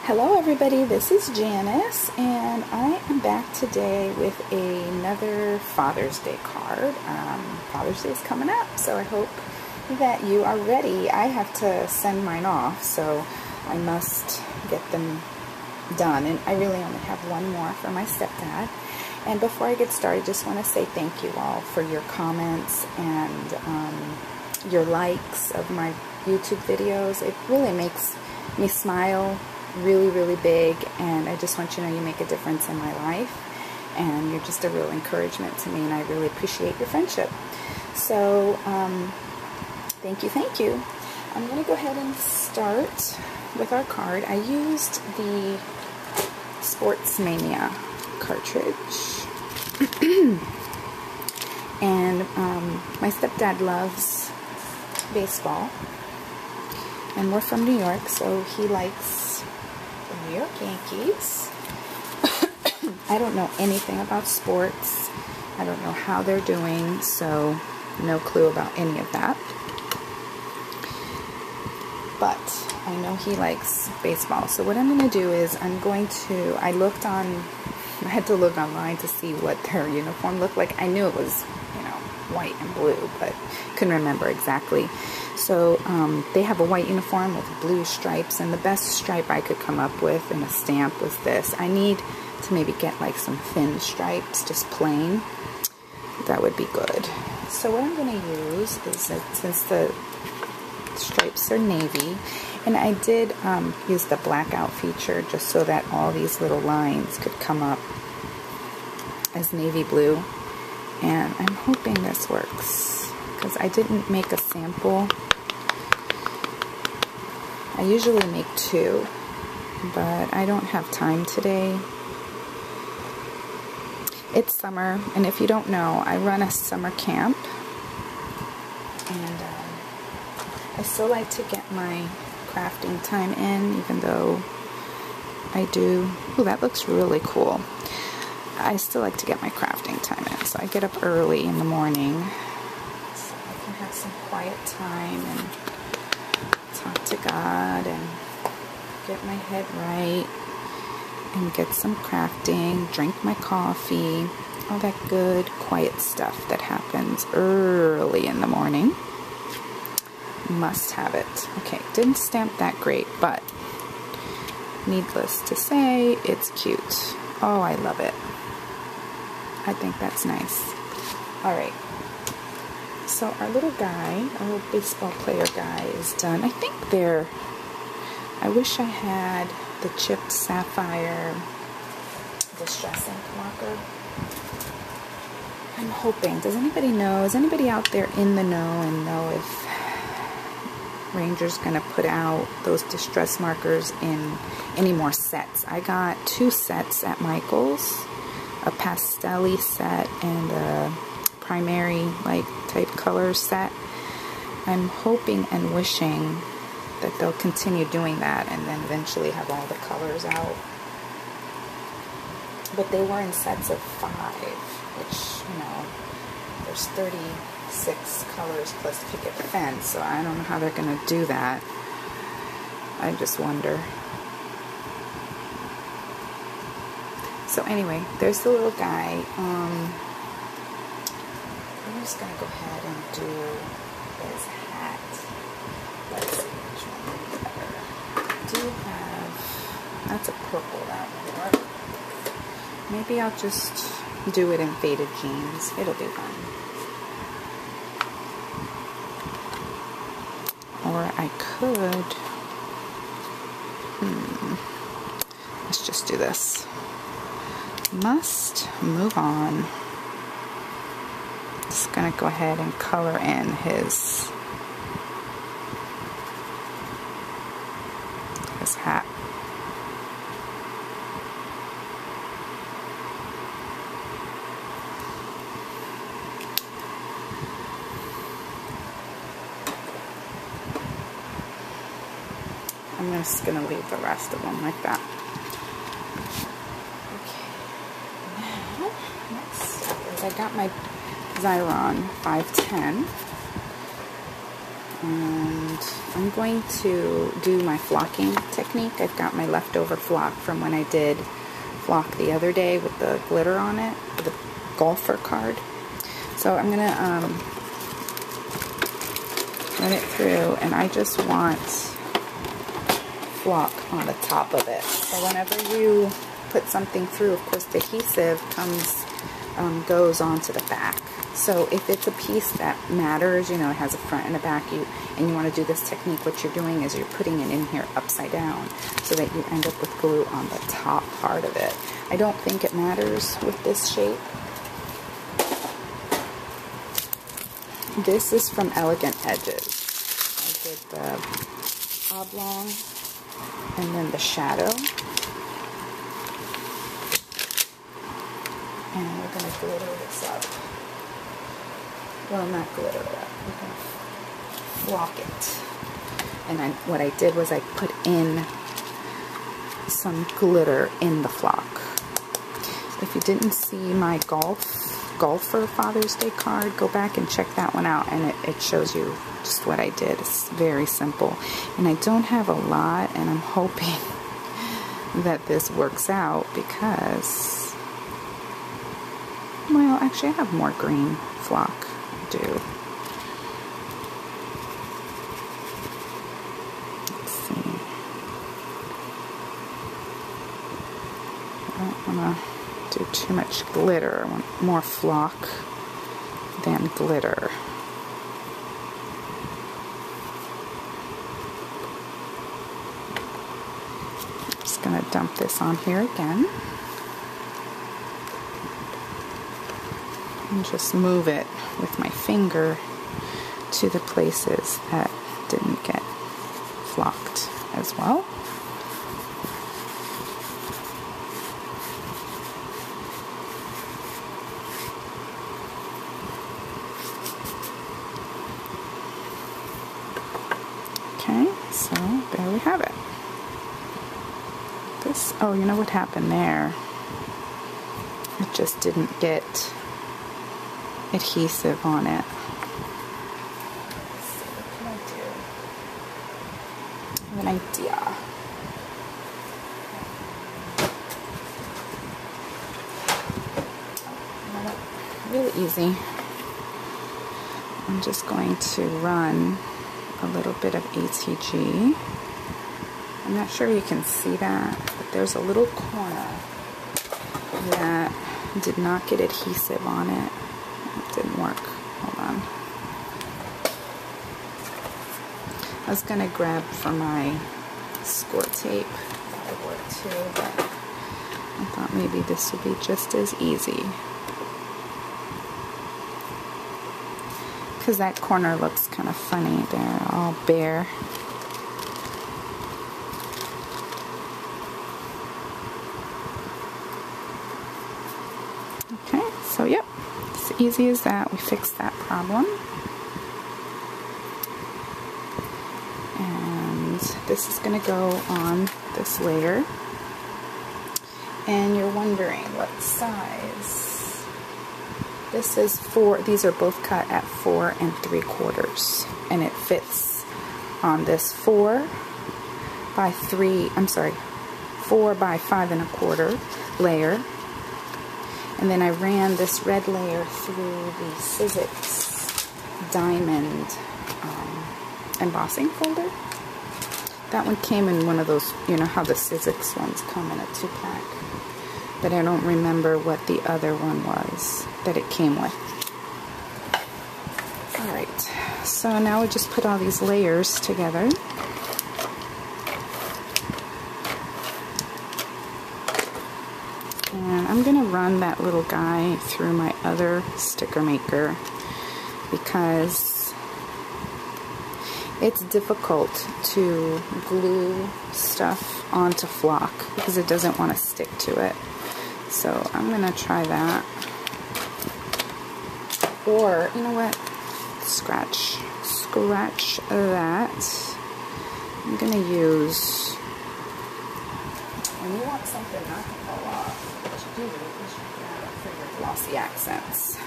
Hello everybody, this is Janice, and I am back today with another Father's Day card. Father's Day is coming up, so I hope that you are ready. I have to send mine off, so I must get them done, and I really only have one more for my stepdad. And before I get started, I just want to say thank you all for your comments and your likes of my YouTube videos. It really makes me smile really big, and I just want you to know you make a difference in my life, and you're just a real encouragement to me, and I really appreciate your friendship. So thank you. I'm going to go ahead and start with our card. I used the Sports Mania cartridge and my stepdad loves baseball, and we're from New York, so he likes the New York Yankees. I don't know anything about sports. I don't know how they're doing, so no clue about any of that. But I know he likes baseball. So what I'm going to do is I had to look online to see what their uniform looked like. I knew it was, white and blue, but couldn't remember exactly. So they have a white uniform with blue stripes, and the best stripe I could come up with in a stamp was this. I need to maybe get like some thin stripes, just plain. That would be good. So what I'm going to use is that since the stripes are navy, and I did use the blackout feature just so that all these little lines could come up as navy blue. And I'm hoping this works, because I didn't make a sample. I usually make 2, but I don't have time today. It's summer, and if you don't know, I run a summer camp, and I still like to get my crafting time in, even though I do. Ooh, that looks really cool. I still like to get my crafting time in, so I get up early in the morning so I can have some quiet time and talk to God and get my head right and get some crafting, drink my coffee, all that good quiet stuff that happens early in the morning. Must have it. Okay, didn't stamp that great, but needless to say, it's cute. Oh, I love it. I think that's nice. Alright, so our little guy, our little baseball player guy is done. I think I wish I had the chipped sapphire distress ink marker. I'm hoping. Does anybody know? Is anybody out there in the know and know if Ranger's going to put out those distress markers in any more sets? I got 2 sets at Michael's. A pastel-y set and a primary type color set. I'm hoping and wishing that they'll continue doing that and then eventually have all the colors out. But they were in sets of 5, which, there's 36 colors plus picket fence, so I don't know how they're going to do that. I just wonder. So anyway, there's the little guy. I'm just going to go ahead and do his hat. Let's see which one is better. I do have, that's a purple, that would work. Maybe I'll just do it in faded jeans. It'll be fun. Or I could, let's just do this. Must move on. Just gonna go ahead and color in his hat. I'm just gonna leave the rest of them like that. I got my Xyron 510, And I'm going to do my flocking technique. I've got my leftover flock from when I did flock the other day with the glitter on it, the golfer card. So I'm gonna run it through, and I just want flock on the top of it. So whenever you put something through, of course the adhesive goes onto the back. So if it's a piece that matters, you know, it has a front and a back, and you want to do this technique, what you're doing is you're putting it in here upside down so that you end up with glue on the top part of it. I don't think it matters with this shape. This is from Elegant Edges. I did the oblong and then the shadow. And we're going to glitter this up. Well, not glitter it up. We're going to flock it. And what I did was I put in some glitter in the flock. If you didn't see my golfer Father's Day card, go back and check that one out, and it shows you just what I did. It's very simple. And I don't have a lot, and I'm hoping that this works out because, well, actually I have more green flock. Do. Let's see. I don't want to do too much glitter. I want more flock than glitter. I'm just going to dump this on here again. And just move it with my finger to the places that didn't get flocked as well. Okay, so there we have it. This, oh, you know what happened there? It just didn't get adhesive on it. Let's see, what can I do? I have an idea. Really easy. I'm just going to run a little bit of ATG. I'm not sure you can see that, but there's a little corner that did not get adhesive on it. It didn't work. Hold on. I was going to grab for my score tape. That would work too, but I thought maybe this would be just as easy. Because that corner looks kind of funny there, all bare. Okay, so yep. As easy as that, we fixed that problem. And this is going to go on this layer. And you're wondering what size. This is 4, these are both cut at 4 3/4. And it fits on this 4 by 5 1/4 layer. And then I ran this red layer through the Sizzix diamond embossing folder. That one came in one of those, you know how the Sizzix ones come in a 2-pack. But I don't remember what the other one was that it came with. Alright, so now we just put all these layers together. And I'm going to run that little guy through my other sticker maker because it's difficult to glue stuff onto flock because it doesn't want to stick to it. So I'm going to try that. Or, you know what? Scratch that. I'm going to use, when you want something not to fall off, what you do is you grab for your glossy accents.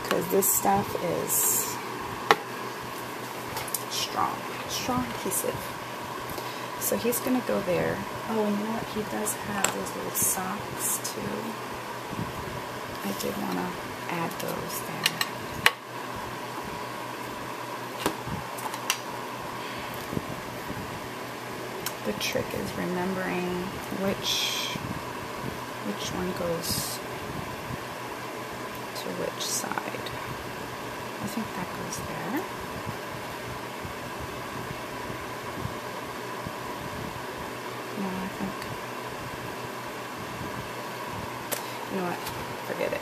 Because this stuff is strong adhesive. So he's going to go there. Oh, and you know what? He does have those little socks too. I did want to add those there. The trick is remembering which one goes to which side. I think that goes there. No, I think, you know what, forget it.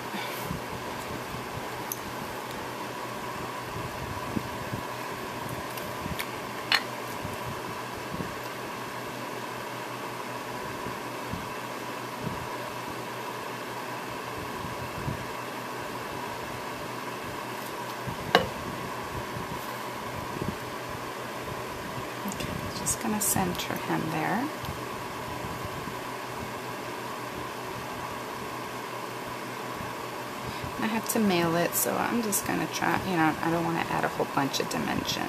Just going to center him there. I have to mail it, so I'm just going to try, you know, I don't want to add a whole bunch of dimension.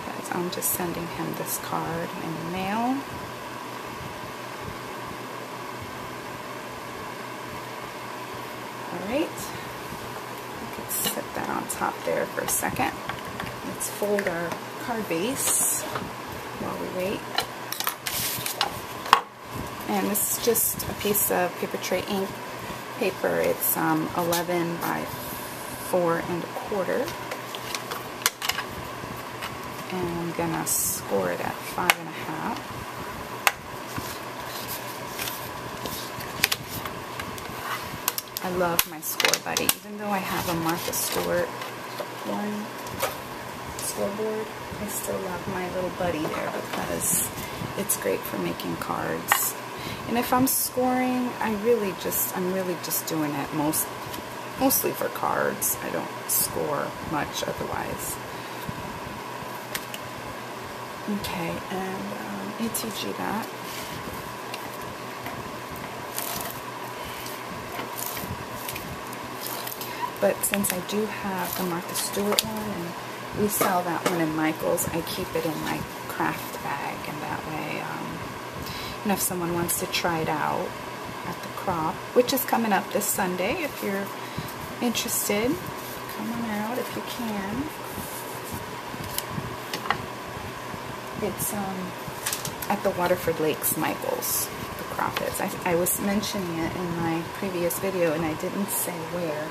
Because I'm just sending him this card in the mail. Alright. Let's set that on top there for a second. Let's fold our card base while we wait. And this is just a piece of paper tray ink paper. It's 11 by 4 1/4, and I'm gonna score it at 5.5. I love my Score Buddy, even though I have a Martha Stewart one scoreboard. I still love my little buddy there because it's great for making cards. And if I'm scoring, I'm really just doing it mostly for cards. I don't score much otherwise. Okay, and ATG that. But since I do have the Martha Stewart one, and we sell that one in Michael's, I keep it in my craft bag, and that way, and if someone wants to try it out at the Crop, which is coming up this Sunday, if you're interested, come on out if you can. It's at the Waterford Lakes, Michael's, the Crop is. I was mentioning it in my previous video, and I didn't say where.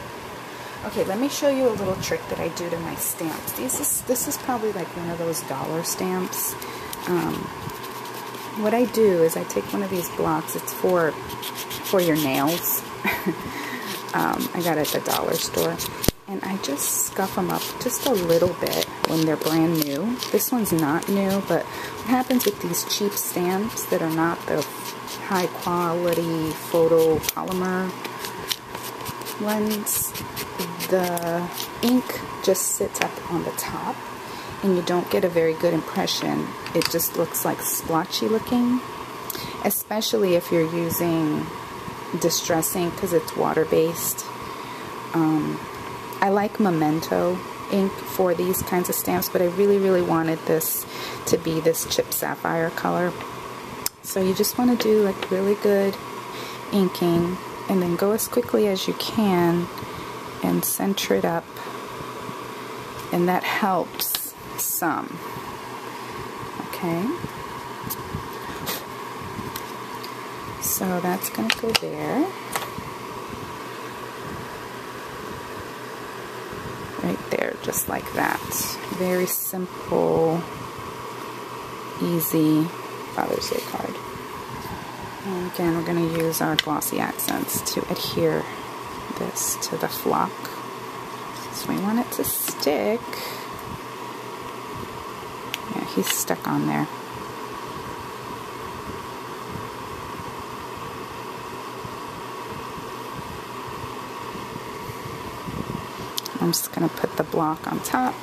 Okay, let me show you a little trick that I do to my stamps. This is probably like one of those dollar stamps. What I do is I take one of these blocks. It's for your nails. I got it at the dollar store. And I just scuff them up just a little bit when they're brand new. This one's not new, but what happens with these cheap stamps that are not the high quality photopolymer ones, the ink just sits up on the top and you don't get a very good impression. It just looks like splotchy looking, especially if you're using distress ink because it's water-based. I like Memento ink for these kinds of stamps, but I really wanted this to be this chip sapphire color. So you just want to do like really good inking and then go as quickly as you can and center it up, and that helps some. Okay, so that's going to go there. Right there, just like that. Very simple, easy Father's Day card. And again, we're going to use our glossy accents to adhere this to the flock. So we want it to stick. Yeah, he's stuck on there. I'm just going to put the block on top.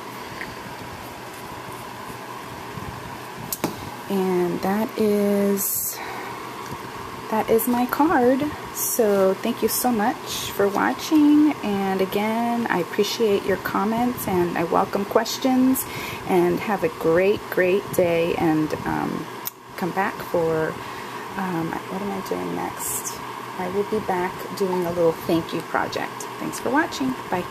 And that is that is my card. So thank you so much for watching, and again, I appreciate your comments and I welcome questions, and have a great day, and come back for what am I doing next? I will be back doing a little thank you project. Thanks for watching. Bye.